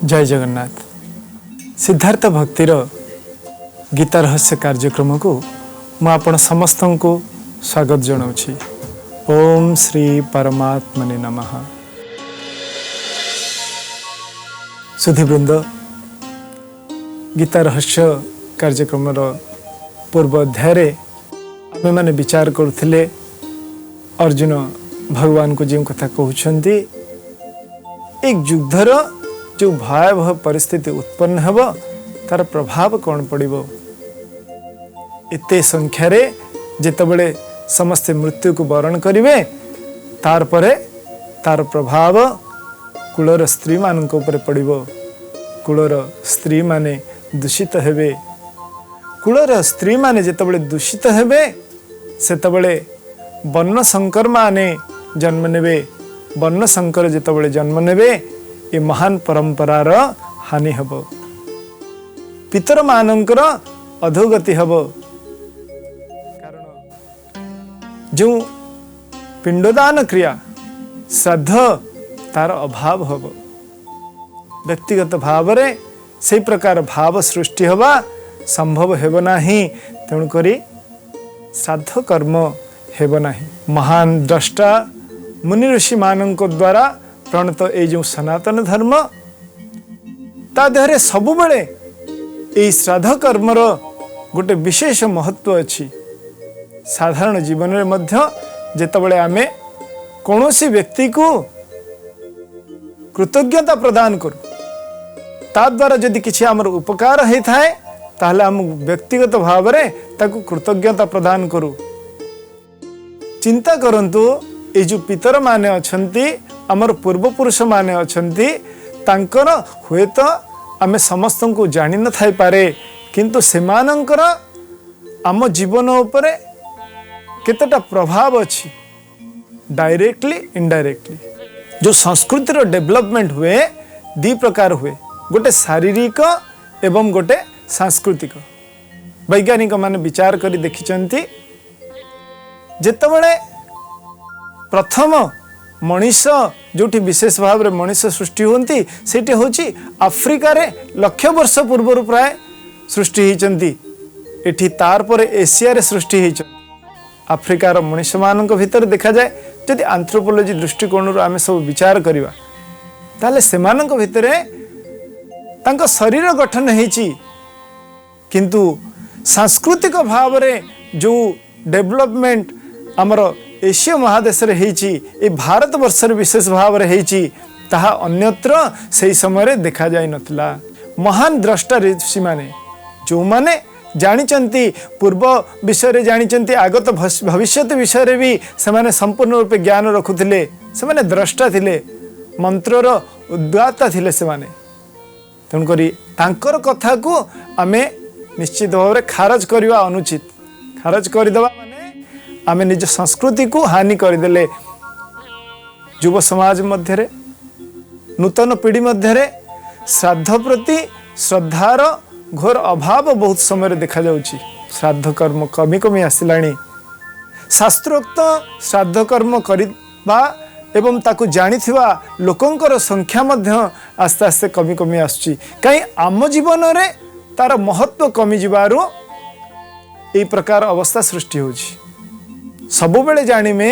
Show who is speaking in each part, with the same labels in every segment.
Speaker 1: जय जगन्नाथ। सिद्धार्थ भक्तिर गीता रहस्य कार्यक्रम को मुझे समस्त को स्वागत जनाऊँगी। ओम श्री परमात्मने नमः। सुधीवृंद, गीता रहस्य कार्यक्रम पूर्व अध्याय आमे माने विचार करथिले अर्जुन भगवान को जो कथा कहते एक युद्धर जो भयावह परिस्थिति उत्पन्न हेब तार प्रभाव कौन पड़िबो। एते संख्यारे जेतबेले समस्ते मृत्यु को वरण करिवे तार परे तार प्रभाव कुलर स्त्री मानक ऊपर पड़िबो। कुलर स्त्री माने दूषित हेबे। कुलर स्त्री माने जेतबेले दूषित हेबे सेतबेले वर्ण संकर माने जन्म नेबे। वर्ण संकर जेतबेले जन्म नेबे ये महान परंपरार हानि हब। पितर मानकर अधोगति हब। कारण जो पिंडदान क्रिया श्राद्ध तार अभाव हब। व्यक्तिगत भाव रे से प्रकार भाव सृष्टि हवा संभव हेब नाही। तेणुकरी श्राद्ध कर्म हेब नाही। महान द्रष्टा मुनि ऋषि मानक द्वारा प्रणत ए जो सनातन धर्म ता देहरे सबु बेले ए श्राद्ध कर्मर गोटे विशेष महत्व अछि। साधारण जीवन में मध्य जेतबेले आमे कौनसी व्यक्ति को कृतज्ञता प्रदान करू ता द्वारा यदि किसी आमर उपकार होता है ताहले आम व्यक्तिगत भाव में ताकू कृतज्ञता प्रदान करू। चिंता करंतु ये जो पितर माने अछंती आमर पूर्वपुरुष माने अछंती तांकर हुए तो आमे समस्त को जानी न थाई पारे किंतु सेमानंकर आम जीवन उपरे केतेटा प्रभाव अछि डायरेक्टली इनडायरेक्टली। जो संस्कृतिर डेवलपमेंट हुए दी प्रकार हुए, गोटे शारीरिक एवं गोटे सांस्कृतिक। वैज्ञानिक माने विचार करी देखिचंती जेतबेले प्रथम मनीष जोटी विशेष भाव में मनीष सृष्टि होती सेठी होची आफ्रिका रे लक्ष वर्ष पूर्व प्राय सृष्टि होती। एठी तार पर एशिया रे सृष्टि होती। आफ्रिकार मनीष मानक भीतर देखा जाए जदि एंथ्रोपोलॉजी दृष्टिकोण आमे सब विचार करिवा ताले सेमानक भीतर तांका शरीर गठन हेची किंतु सांस्कृतिक भाव रे जो डेवलपमेंट हमर एशिया महादेश रे हेची ए भारत वर्ष रे विशेष भाव रे हेची ताहा अन्यत्र सही समय रे देखा जाय नथला। महान द्रष्टा ऋषि माने जो माने जानिचंती पूर्व विषय रे जानिचंती आगत भविष्यत विषय रे भी सेमाने संपूर्ण रूपे ज्ञान रखुथिले। सेमाने द्रष्टा थिले, मंत्रर उद्गाता थिले सेमाने। तेणुकरी तांकर कथा को आमे निश्चित भाव रे खारज करवा अनुचित। खारज करदेवा माने आमे निज संस्कृति को हानि करदेले। युव समाज मध्य रे नूतन पीढ़ी मध्य रे श्राद्ध प्रति श्रद्धार घोर अभाव बहुत समय देखा जाउची। श्राद्ध कर्म कमी कमी आसिलाणी। शास्त्रोक्त श्राद्ध कर्म करिबा एवं ताकू जानिथिबा लोकंकर संख्या मध्य आस्ते आस्ते कमी कमी आसुची। कहीं आम जीवन रे तार महत्व कमी जिबारु ए प्रकार अवस्था सृष्टि होची। सबु बेले जानिमे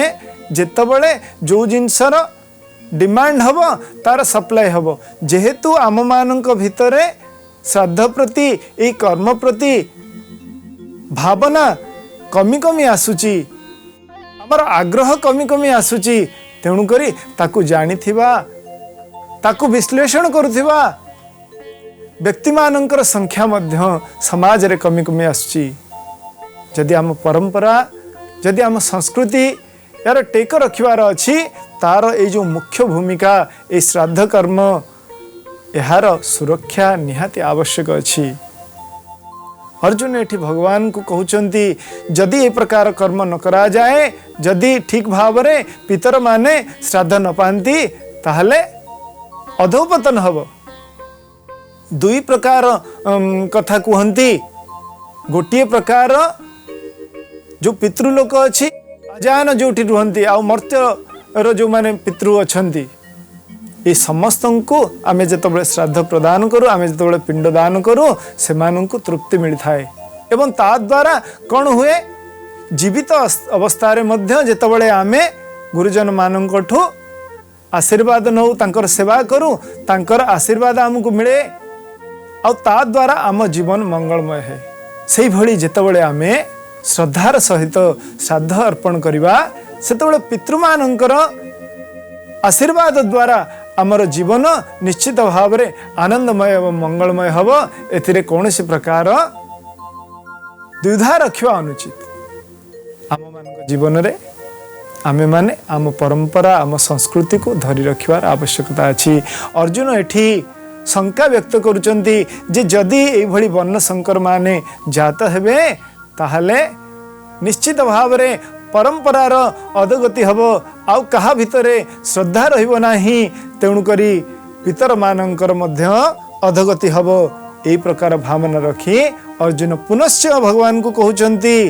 Speaker 1: जेतबेले जो जिनसर डिमांड हब तार सप्लाई हब। जेहेतु आम मानक भितरे श्राद्ध प्रति ए कर्म प्रति भावना कमी कमी आसुची, हमर आग्रह कमी कमी आसुची। तेणु करी ताकू जानिथिबा ताकू विश्लेषण करुथिबा व्यक्ति मानकर संख्या मध्य समाज रे कमी कमी आसुची। जदि आम परंपरा जदि आम संस्कृति यार टेक रखिबार अछि तार ए जो मुख्य भूमिका ए श्राद्ध कर्म यार सुरक्षा निहाती आवश्यक अछि। अर्जुन एठी भगवान को कहउचंती जदि ए प्रकार कर्म न करा जाए, जदि ठीक भाव रे पितर माने श्राद्ध न पांती ताहले अधोपतन हब। दुई प्रकार कथा कहंती। गोटिए प्रकार जो पितृलोक अच्छी अजान जो रुहंती आ मर्त्य जो माने पितृ अछंती ये समस्त को आमे जेतबेले श्राद्ध प्रदान करूँ, आमे जेतबेले पिंड दान करूँ, से तृप्ति मिलता है। एवं ता द्वारा कौन हुए, जीवित अवस्था जेतबेले आमे गुरुजन मानकठु आशीर्वाद नौ, तांकर सेवा करूँ, तांकर आशीर्वाद आमको मिले, आ ता द्वारा आम जीवन मंगलमय है। से भली जेतबेले आमे श्रद्धार सहित श्राद्ध अर्पण करिबा, सेतबेले पितृमानंकर आशीर्वाद द्वारा आमर जीवन निश्चित भाव में आनंदमय एवं मंगलमय हब। एथिरे कौनसी प्रकार द्विधा रखिबा अनुचित। आम मान जीवन रे आमे माने आम परंपरा, आम संस्कृति को धरी रखिबार आवश्यकता अछि। अर्जुन एठी शंका व्यक्त करुचंती जे जदि एई भली वर्ण शंकर माने जात हेबे, ताहले निश्चित भाव में परंपरार अधोगति हब, आउ कहा भितरे श्रद्धा रहिबो नाही, तेणुकरी पितर मानंकर मध्य अधोगति हब। एई प्रकार भावना रखी अर्जुन पुनश्च भगवान को कहउचंती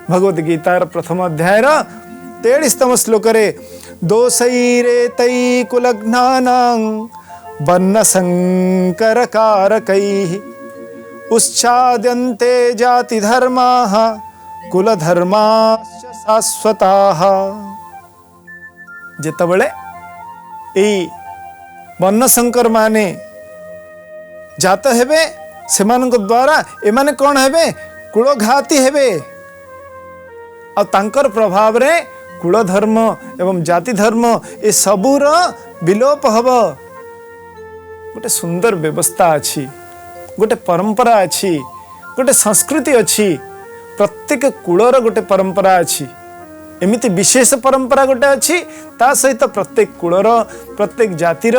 Speaker 1: भगवत गीतार प्रथम अध्याय 23तम श्लोक रे, दोषैरे तै कुलघ्नानां वर्ण संकर कारकैः उच्छाद्यन्ते जाति धर्माः कुल धर्माश्च शाश्वताः। जेतबेले एई वर्ण संकर माने जात हेबे, सेमानक द्वारा एमाने कौन हेबे, कुलघाती हेबे, आ तांकर प्रभाव रे कुल धर्म एवं जाति धर्म ए सबूर विलोप हब। गोटे सुंदर व्यवस्था अच्छी, गोटे परंपरा अच्छी, गोटे संस्कृति अच्छी, प्रत्येक कूलर गोटे परंपरा अच्छी, एमिति विशेष परंपरा गोटे अच्छी। ता सहित प्रत्येक कूलर, प्रत्येक जातिर,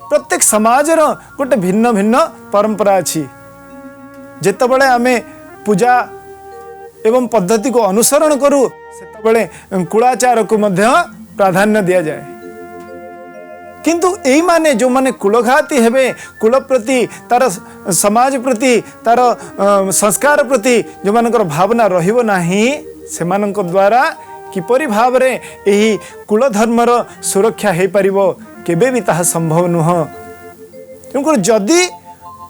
Speaker 1: प्रत्येक समाजर गोटे भिन्न भिन्न परंपरा अच्छी। जेतबेले आमे पूजा एवं पद्धति को अनुसरण करूँ, सेतबेले कुलाचार को मध्य प्राधान्य दिया जाए। किंतु एई माने जो माने कुलघाती हेबे, कुल प्रति तार समाज प्रति तार संस्कार प्रति जो मानकर भावना रहिबो नाही, सेमानक द्वारा किपरि भाव रे एही कुल धर्मर सुरक्षा हे परिबो, केबे भी ताहा संभव नुह। क्योंकि जदि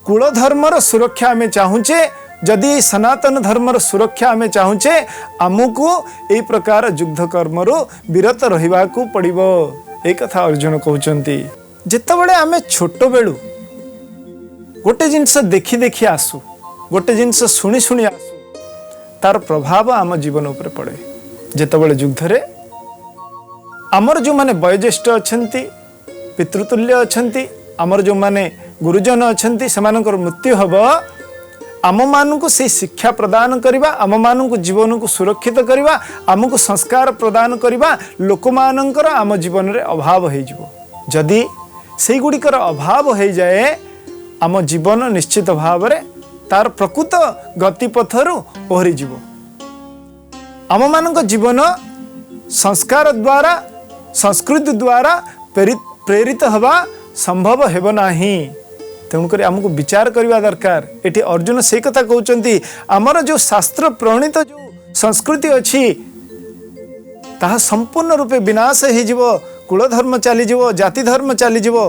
Speaker 1: कुल धर्मर सुरक्षा आमे चाहूचे, जदि सनातन धर्मर सुरक्षा आमे चाहूचे, आमको एई प्रकार युद्ध कर्मरु विरत रहिबाकू पड़िबो। एक कथा अर्जुन कहउचंती, जेतबेले आमे छोट बेलू गोटे जिनस देखी देखी आसू, गोटे जिनस शुणी शुणी आसू, तार प्रभाव आम जीवन उपर पड़े। जेतबेले युद्ध रे आमर जो माने वयोज्येष्ठ अछंती, पितृतुल्य अछंती, आमर जो माने गुरुजन अछंती, सेमानकर मृत्यु हब, आम मानू से शिक्षा प्रदान करवा, आम मानू जीवन को सुरक्षित करवा, आमको संस्कार प्रदान करवा, लोक मानकर आम जीवन रे अभाव हो जिवो। जदि से गुड़िकर अभाव हो जाए, आम जीवन निश्चित भाव रे तार प्रकृत गतिपथरु ओहरी जीवो। आम मानक जीवन संस्कार द्वारा, संस्कृति द्वारा प्रेरित हवा संभव हेब नाही। तेणुक आमको विचार करवा दरकार। एटी अर्जुन से कथा कहउचंती, आमर जो शास्त्र प्रणीत जो संस्कृति अच्छी, ताहा संपूर्ण रूपे विनाश हो जिवो, कुल धर्म चली जिवो, जाति धर्म चली जिवो।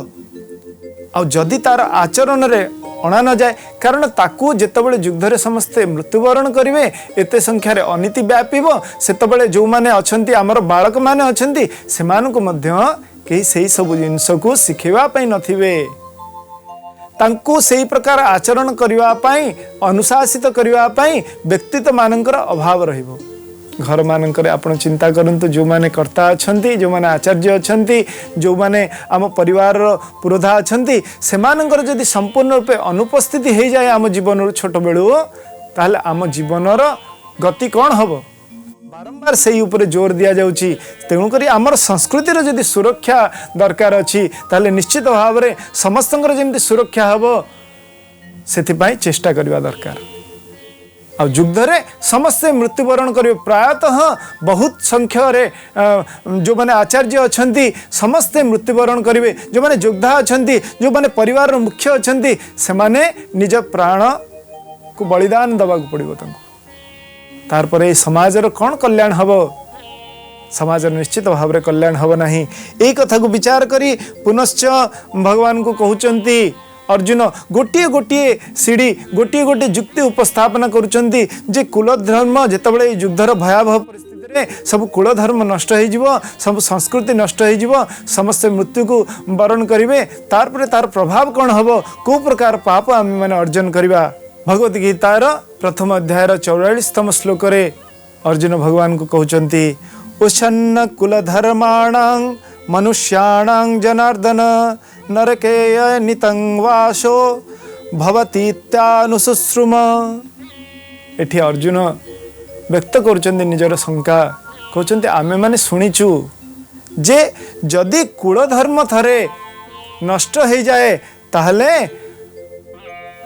Speaker 1: आ जदि तार आचरण रे अणा न जाए, कारण ताकू जेतबेले युद्ध रे समस्ते मृत्युवरण करिवे, एते संख्या रे अनीति व्यापीबो, सेतबेले जो माने अछंती, आमर बालक माने अछंती, सेमानकु मध्य केही सेही सब जिंस को शिखेवा पई नथिबे। तांको सेही प्रकार आचरण करिवा पई, अनुशासित करिवा पई व्यक्तित्व मानकर अभाव रहिबो। घर मानकर आपण चिंता करंतु, जो माने कर्ता अछंती, जो माने आचार्य अछंती, जो माने आम परिवार पुरोधा अछंती, सेमानकर जदि संपूर्ण रूपे अनुपस्थिति हो जाए आम जीवन छोट बेलू, ताहले आम जीवनर गति कौन हबो। बारंबार से ऊपर जोर दिया जाउची। तेणुक आमर संस्कृतिर जदि सुरक्षा दरकार अच्छी, ताहले निश्चित भाव में समस्तंकर जेमती सुरक्षा हबो, सेथिपाई चेष्टा करवा दरकार। आ युद्ध रे समस्ते मृत्युवरण करिवे, प्रायतः बहुत संख्या रे जो माने आचार्य अछंती समस्ते मृत्युवरण करिवे। जो माने योद्धा अछंती, जो माने परिवार मुख्य अछंती, सेमाने निज प्राण को बलिदान दबाक पड़िबो तांको। तार परे समाज रो कौन कल्याण हबो। समाज निश्चित भाव में कल्याण हब नहीं। यही कथा को विचार करी पुनश्च भगवान को कहउचंती अर्जुन गोटे गोटे सीढ़ी गोटे गोटे जुक्ति उपस्थापना करुचंती जे कुल धर्म जितेबाला युद्धर भयावह परिस्थिति रे सब कुल धर्म नष्ट हो सब संस्कृति नष्ट हो समस्त मृत्यु को वरण करेंगे तार तार प्रभाव कौन हम को प्रकार पाप आम मैंने अर्जन करवा। भगवत गीतार प्रथम अध्यायर 44तम श्लोक रे अर्जुन भगवान को कहउचंती उच्छन्न कुलधर्माणां मनुष्याणां जनार्दन नरकेय नितं वासो भवतीत्यानुशुश्रुम। एठी अर्जुन व्यक्त करुचंती निजर शंका कहउचंती आमे माने सुनिचु जे जदि कुलधर्म थरे नष्ट हो जाए ताहले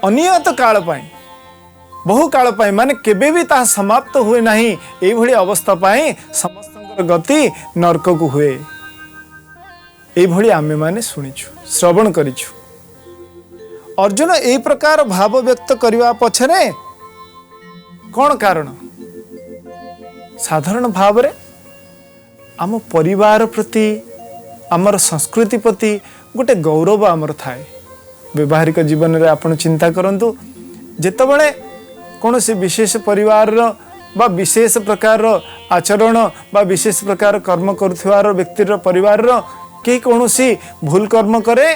Speaker 1: अनियत काल पाई बहु काल पाई माने केबे भी ता समाप्त हुए नहीं एई भली अवस्था पाई समस्त गति नरक को हुए एई भली आमे माने सुनिछु श्रवण करिछु। अर्जुन एई प्रकार भाव व्यक्त करवा पछरे कौन कारण साधारण भाव रे आम परिवार प्रति आमर संस्कृति प्रति गोटे गौरव आमर थाए। व्यवहारिक जीवन रे आपण चिंता करंतु जेतेबेले कौन से विशेष परिवार बा विशेष प्रकार आचरण बा विशेष प्रकार कर्म करुथिवार व्यक्तिर परिवार के कौन सी भूल कर्म करे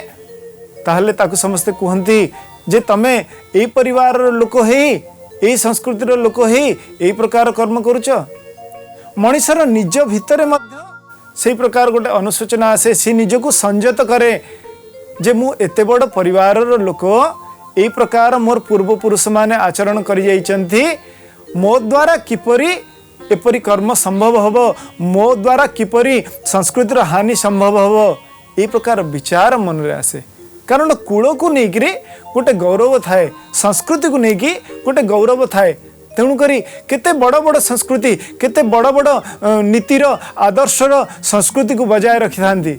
Speaker 1: ताहले ताकु समस्ते कहती जे तमे ए परिवार लोक है ए संस्कृतिर लोक है ए प्रकार कर्म करुच। मनिषर निज भितरे मध्य से प्रकार गोटे अनुसूचना आसे सी निजको संयत करे जे मु एते बड़ परिवार लोक ए प्रकार मोर पूर्वपुरुष माने आचरण करि जाइचंती मो द्वारा किपरि एपरि कर्म संभव हबो मो द्वारा किपरि संस्कृतिर हानि संभव हबो ए प्रकार विचार मन रे आसे। कारण कूल को लेकिन गोटे गौरव थाए संस्कृति को लेकिन गोटे गौरव थाए तेणुकरी केते बड़ बड़ संस्कृति केते बड़ बड़ नीतिर आदर्शर संस्कृति को बजाय रखि थांती।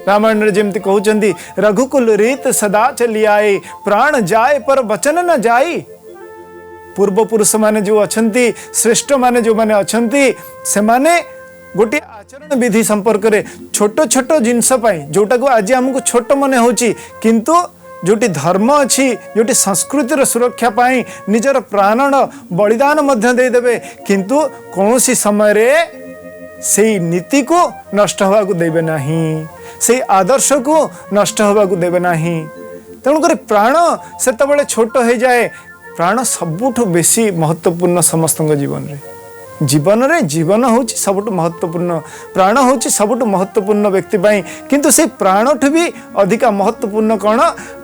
Speaker 1: रामायण जमती कहउचंती रघुकुल रीत सदा चली आए प्राण जाए पर वचन न जाई। पूर्व पुरुष माने जो अछंती श्रेष्ठ माने जो माने अछंती से माने गोटे आचरण विधि संपर्क रे छोट छोट जिनस पाई जोटा को आज हमको छोट मने होची किंतु जोटी धर्म अच्छी जोटी संस्कृतिर सुरक्षा पाई निजर प्राणन बलिदान मध्य दे देबे किंतु कौनसी समय रे सेई नीति को नष्ट होवा को देबे नाही से आदर्श को नष्ट होगा को देवे नहीं। तेणुक प्राण से छोट हो जाए प्राण सबुठ बेसी महत्वपूर्ण समस्त जीवन रे जीवन हूँ सबुठ महत्वपूर्ण प्राण हूँ सबुठ महत्वपूर्ण व्यक्ति पाई किंतु से प्राणठू भी अधिका महत्वपूर्ण कौन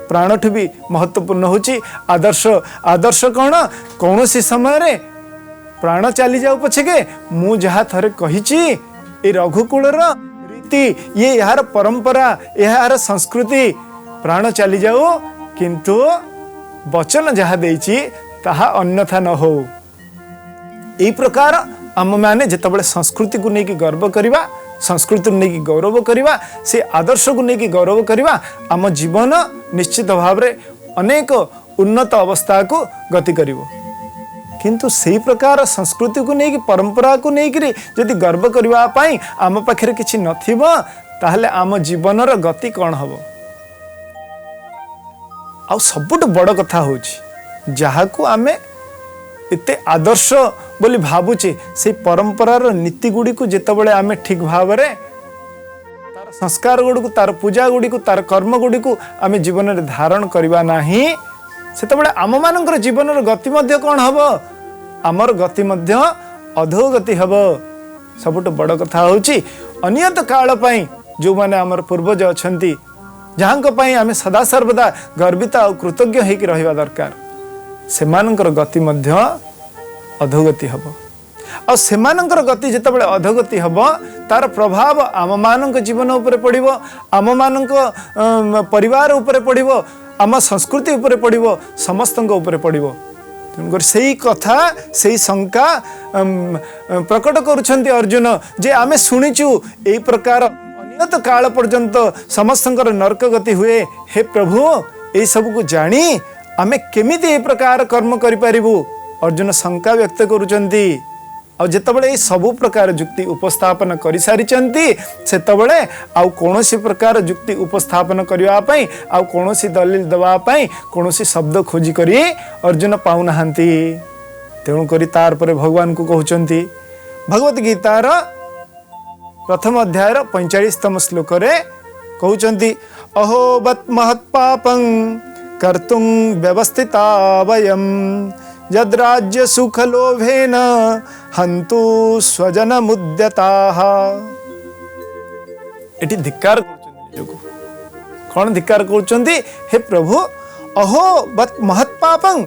Speaker 1: प्राणठू भी महत्वपूर्ण हूँ आदर्श आदर्श कौन कौन सी समय रे प्राण चली जाऊ पछे मु जहाँ थरे कही ए रघुकुलर ये यार परंपरा यार संस्कृति प्राण चली जाओ किंतु वचन जहाँ देइछि ताहा अन्यथा न हो। यही प्रकार आम मैंने जितेबाला संस्कृति को लेकिन गर्व करवा संस्कृति को लेकिन गौरव करवा से आदर्श को लेकिन गौरव करवा आम जीवन निश्चित भाव में अनेक उन्नत अवस्था को गति करिवो। किंतु सही प्रकार संस्कृति को लेकिन परंपरा को लेकिन जदि गर्व करबा पाई आम पाखरे किछि नथिबो ताहले आम जीवनर गति कौन हम। आ सबुठ बड़ कथा होछि जहाकू आमे एते आदर्श बोली भावुचे से परंपरार नीति गुड़ी को जितेबाला आमे ठीक भाव रे तार संस्कार गुड़ी को तार पूजा गुड़ी को तार कर्म गुड़ी को आमे जीवन रे धारण करबा नाही सेतेबाला आम मानकर जीवनर गति मध्य कौन हम आमर गति मध्य अधोगति हब। सबुठ बड़ कथा होछि अनियत काल पाई जो माने आमर पूर्वज अछंती जहां पाई आमे सदा सर्वदा गर्वित और कृतज्ञ होकर रहिबा दरकार सेमानंकर गति मध्य अधोगति हब। और सेमानंकर गति जितेबाला अधोगति हब तार प्रभाव आम मानक जीवन उपरे पड़िबो आम मानक परिवार उपरे पड़िबो आम संस्कृति उपरे पड़िबो समस्तंक उपरे पड़िबो। तेणुकर सही कथा सही शंका प्रकट करुछंती अर्जुन जे आमे सुनिचु एई प्रकार अनियत काल पर्यंत समस्तंकर नरक गति हुए हे प्रभु ए सब को जानी आमे केमिति ए प्रकार कर्म करि परिबु अर्जुन शंका व्यक्त करुछंती। आ जितेबाला सबु प्रकार जुक्ति उपस्थापन कर सारी सेतबले आउ कौनसी प्रकार जुक्ति उपस्थापन करने आउ कौनसी दलील दवापाई कौनसी शब्द खोजी करी अर्जुन पाऊना। तेणुक तार पर भगवान को कहते भगवत गीतार प्रथम अध्याय 45तम श्लोक कहते अहो बत महत्पापं कर्तुं व्यवस्थिता वयं यद्राज्य सुख लोभेन हन्तु स्वजन मुद्यताः। एटी धिक्कार कौन धिक्कार करछन्ती हे प्रभु अहो बत महत्पापं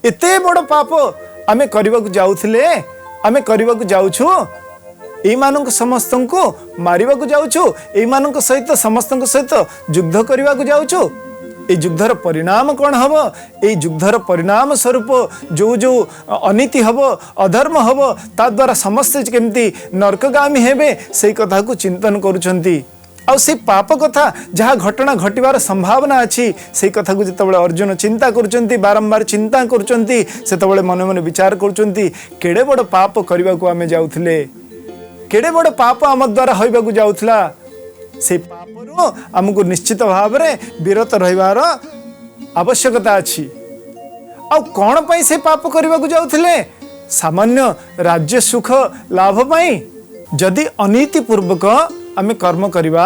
Speaker 1: एते बड़ पाप आमे करबाकू जाउथिले आमे करबाकू जाउछु एई मानक समस्त को मारिबाकू जाउछु एई मानक सहित समस्त सहित युद्ध करबाकू जाउछु ए युद्धर परिणाम कौन हम ए युद्धर परिणाम स्वरूप जो जो अनीति हम अधर्म हम ता द्वारा समस्त केमती नरकगामी हेबे से कथा को चिंतन करुछंती आ से पाप कथा जहाँ घटना घटवार संभावना अच्छी से कथा को जितेबाला अर्जुन चिंता करुछंती बारंबार चिंता करुछंती सेतेबाला मन मन विचार करुछंती केड़े बड़ पाप करबा को आमे जाउथिले केड़े बड़ पाप आम द्वारा होइबाकू जाउथला से पापरू आमको निश्चित भाव में विरत रहिबार आवश्यकता अच्छी। आ कौन पाई से पाप करने को जाउथिले सामान्य राज्य सुख लाभ पाई जदि अनीति पूर्वक आमे कर्म करिबा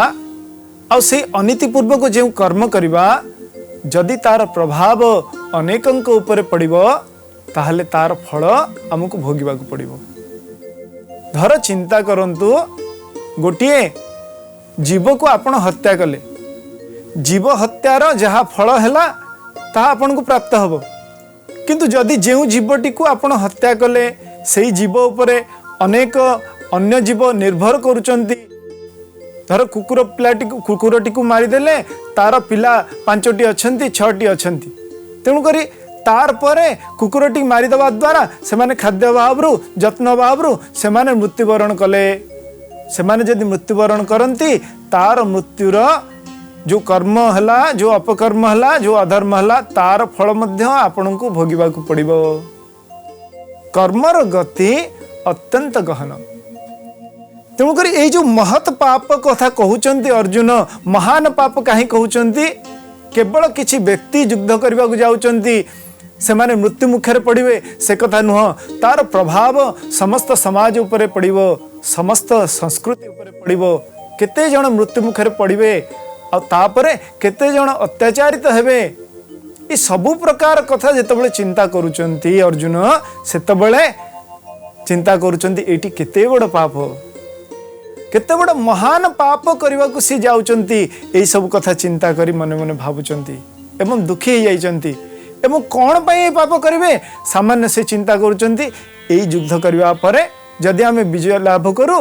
Speaker 1: आ से अनीति पूर्वक जो कर्म करिबा जदि तार प्रभाव अनेकंक ऊपर पड़िबो ताहले तार फल आमको भोगिबाकू पड़िबो। धर चिंता करंतु गोटिए जीव को आपण हत्या कले जीव हत्यार जहाँ फल है आपन को प्राप्त हब किंतु जदि जो जीवटी को आपण हत्या कले से जीव उपरे अनेक अन्य जीव निर्भर करुचंती। धर कुकुर पिलाटी कुकुरटी को मारिदेले तार पिला 5टी अच्छी 6टी अच्छी तेणुक तार परे कुकुरटी मारिदेवा द्वारा से खाद्य अभाव जत्न अभाव से मृत्युवरण कले से जदि मृत्युवरण करती तार मृत्युर जो कर्म है जो अपकर्म है जो अधर्म है तार फल मध्य आपण को भोगिबाकू पड़िबो। कर्मर गति अत्यंत गहन तेणुक ये जो महत पाप कथा कहते अर्जुन महान पाप कहीं कहते केवल किसी व्यक्ति युद्ध करने को जाउचंती से माने मृत्यु मुखर पड़े से कथा नुह तार प्रभाव समस्त समाज उपरे पड़िबो समस्त संस्कृति उपरे पड़िबो केते जण मृत्यु मुखर पड़े आ तापरे केते जण अत्याचारित हेबे ये सबु प्रकार कथा जेतेबेले चिंता करूचंती अर्जुन सेतेबेले चिंता करूचंती एटी केते बड़ पाप केते बड़ महान पाप करने को सी जाउचंती एई सब कथा चिंता करी मने मने भाबुचंती एवं दुखी हो जाइचंती एवं कौन पाई पाप करेंगे सामान्य से चिंता करुचंती एई युद्ध करबा परे जदि आमे विजय लाभ करू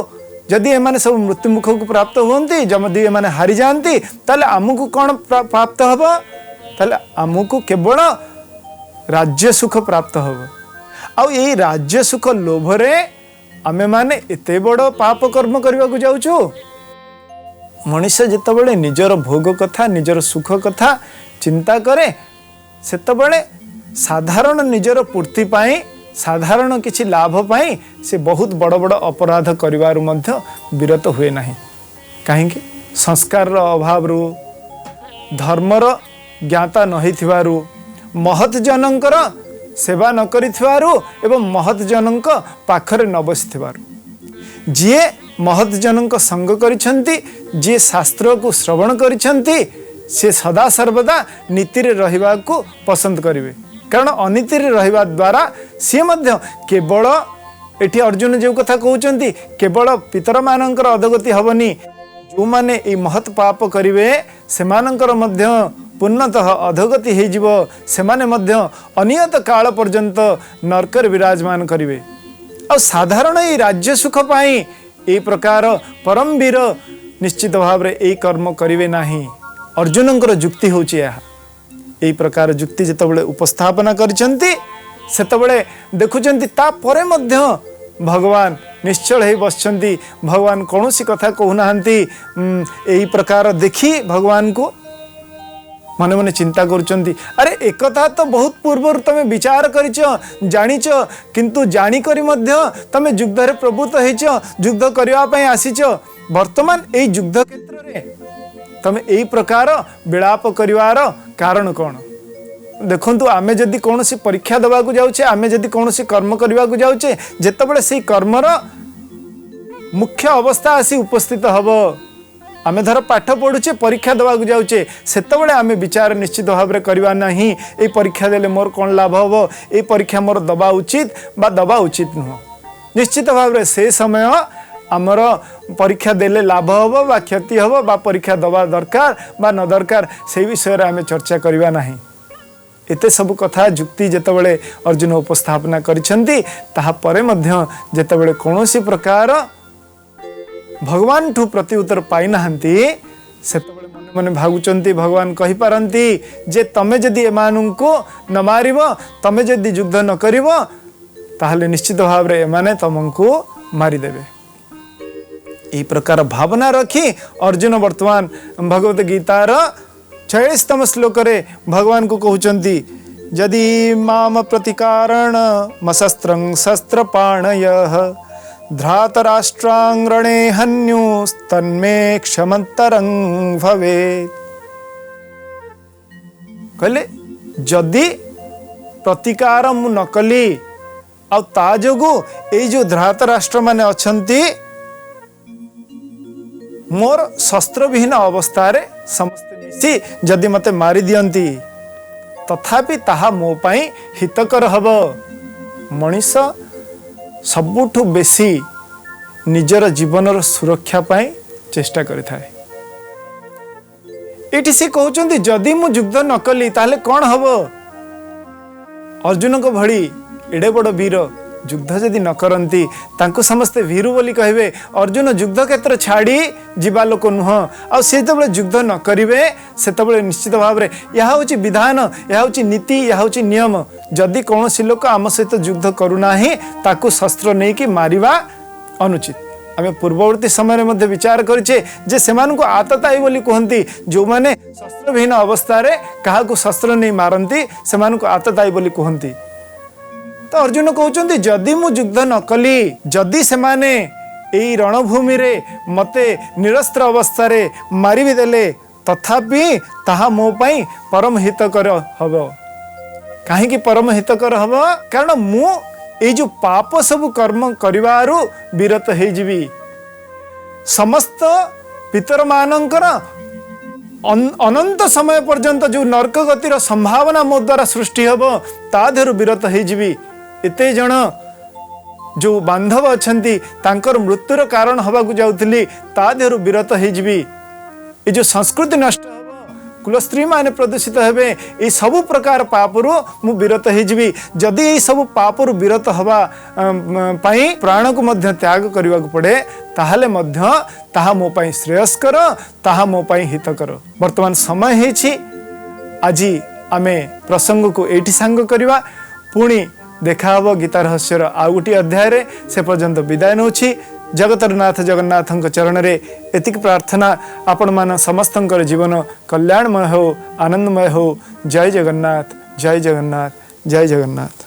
Speaker 1: जदि एमाने सब मृत्यु मुख को प्राप्त होती जदि एमाने हारी जाती ताले आमको कौन प्राप्त हम ताले आमको केवल राज्य सुख प्राप्त हम आउ यही राज्य सुख लोभरे आमे माने एते बड़ पाप कर्म करने को जाउछु। मनुष्य जितेबाला निजर भोग कथा निजर सुख कथा चिंता करे सेतबेले साधारण निजर पूर्ति पाई साधारण किछि लाभ पाई से बहुत बड़ बड़ अपराध करिवारु मध्य विरत हुए नहीं कहीं संस्कार अभाव धर्मर ज्ञाता नहीं थिवारु महत जनकर सेवा न करिथिवारु एवं महत जनक पाखरे न बसिथिवारु जे महत जनक संग करिछंती जे शास्त्र को श्रवण करिछंती से सदा सर्वदा नीति रे रहिबा को पसंद करिवे कारण अनीति रे रहिबा द्वारा सी मध्य केवल एठी अर्जुन जो कथा कहउचंती केवल पितर मानकर अधगति हबनी जो माने ए महत पाप करिवे सेमानकर मध्य पूर्णतः अधोगति हो जीवो सेमाने मध्य अनियत काल पर्यंत नरकर विराजमान करिवे और साधारण ये राज्य सुख पाई ए प्रकार परम वीर निश्चित भाव रे ए कर्म करिवे नाही। अर्जुनंकर जुक्ति होची यही प्रकार जुक्ति जितेबाला उपस्थापना करिसेंती सेतेबाला देखुचंती ता परे मध्य भगवान निश्चल हो बसचंती भगवान कौन सी कथा कहूना यही प्रकार देखी भगवान को मन मन चिंता करुचंती अरे एकथा तो बहुत पूर्व तुम विचार करिच जानिच किंतु जानी करी मध्य तुम युद्ध रे प्रवृत्त होइच युद्ध करबा पई आसीच वर्तमान एई युद्ध क्षेत्र रे तुम एई प्रकार विलाप करिवार कारण कौन देखंतु आमे जदि कोनोसी परीक्षा दबा को जाउछे आमे जदि कोनोसी कर्म करबा को जाउछे जेतेबेले सेई कर्मर मुख्य अवस्था आसी उपस्थित हबो आमे धर पाठ पढ़ुचे परीक्षा दबा को जाउछे सेतेबेले आमे विचार निश्चित भाव रे करबा नाही ए परीक्षा देले मोर कोन लाभ हबो ए परीक्षा मोर दबा उचित बा दबा उचित नुह निश्चित भाव रे से समय आमर परीक्षा देले लाभ हबो बा क्षति हबो बा परीक्षा दबा दरकार बा न दरकार से विषय रे आमे चर्चा करबा नाही एते सब कथा जुक्ति जेतेबेले अर्जुन उपस्थापना करिसेंती ताहा परे मध्य जेतेबेले कोनोसी प्रकार भगवान ठू प्रति उत्तर पाई नाहंती सेतेबेले मन मन भागुचंती भगवान कहि पारंती जे तमे जदि एमानंको न मारिबो तमे जदि युद्ध न करिवो ताहले निश्चित भाव रे एमाने तमंको मारि देबे ई प्रकार भावना रखी अर्जुन वर्तमान भगवत गीतार 46तम श्लोक रे भगवान को कहउचंती यदि माम प्रतिकारण मशस्त्रं शस्त्रपाणयः धृतराष्ट्रांगणे हन्युस्तन्मे क्षमन्तरं भवेत् कहले जदि प्रतिकार मु न कली आ ता जोगु ए जो धृतराष्ट्र माने अछंती मोर शस्त्र विहीन अवस्था रे समस्त मिसी जदि मते मारी दियंती तथापि ताहा मो पाई हितकर हबो मनीष सबुठु बेसी निजर जीवनर सुरक्षा पाई चेष्टा करिथाए एठी से कहउचंती जदि मु युद्ध न कली ताले कोन हबो अर्जुन को भड़ी एडे बड़ वीर युद्ध जदि न करंती तांको समस्ते वीरू बोली कहबे अर्जुन युद्ध क्षेत्र छाड़ी जीवा लोक नुह आ से तबले युद्ध न करिवे से तबले निश्चित भाव रे यहा होची विधान यहा होची नीति यहा होची नियम जदि कोनोसी लोक आम सहित युद्ध करूनाही ताकू शस्त्र नहीं कि मारिवा अनुचित आमे पूर्ववर्ती समय मध्ये विचार करिचे जे सेमान को आतताई बोली कहंती जो माने शस्त्र विहीन अवस्था रे काहा को शस्त्र नहीं मारंती सेमान को आतताई बोली कहंती तो अर्जुन कहउचंती जदि मु युद्ध न कली जदि सेमाने एई रणभूमि रे मते निरस्त्र अवस्था रे मारि भी देले तथापि ताहा मो पई परम हितकर हबो काहे कि परम हितकर हबो कारण मु एई जो पाप सब कर्म करिवारु विरत हे जीवी समस्त पितर मानंकर अनंत समय पर्यंत जो नरक गतिर संभावना मो द्वारा सृष्टि हबो ता देहरु विरत हे जीवी एते जण जो बांधव अछंती तांकर मृत्युर कारण हवा को जाउथली ता देहरु विरत हे जीवी ए जो संस्कृति नष्ट हबो कुलस्त्री माने प्रदूषित हेबे ए सब प्रकार पापरु मु विरत हे जीवी जदि ए सब पापरु विरत हवा पई प्राण को मध्य त्याग करबा को पड़े ताहले मध्य ताहा मो पई श्रेयस्कर ताहा मो पई हितकर वर्तमान समय हेछि आजी आमे प्रसंग को एठी सांग करबा पुणी देखा हबो गीता रहस्यर आउ गोटी अध्याय रे से पर्यंत विदाय नउछि जगतर नाथ जगन्नाथंक चरण रे एतिक प्रार्थना आपण मान समस्तंकर जीवन कल्याणमय हो आनंदमय हो जय जगन्नाथ जय जगन्नाथ जय जगन्नाथ।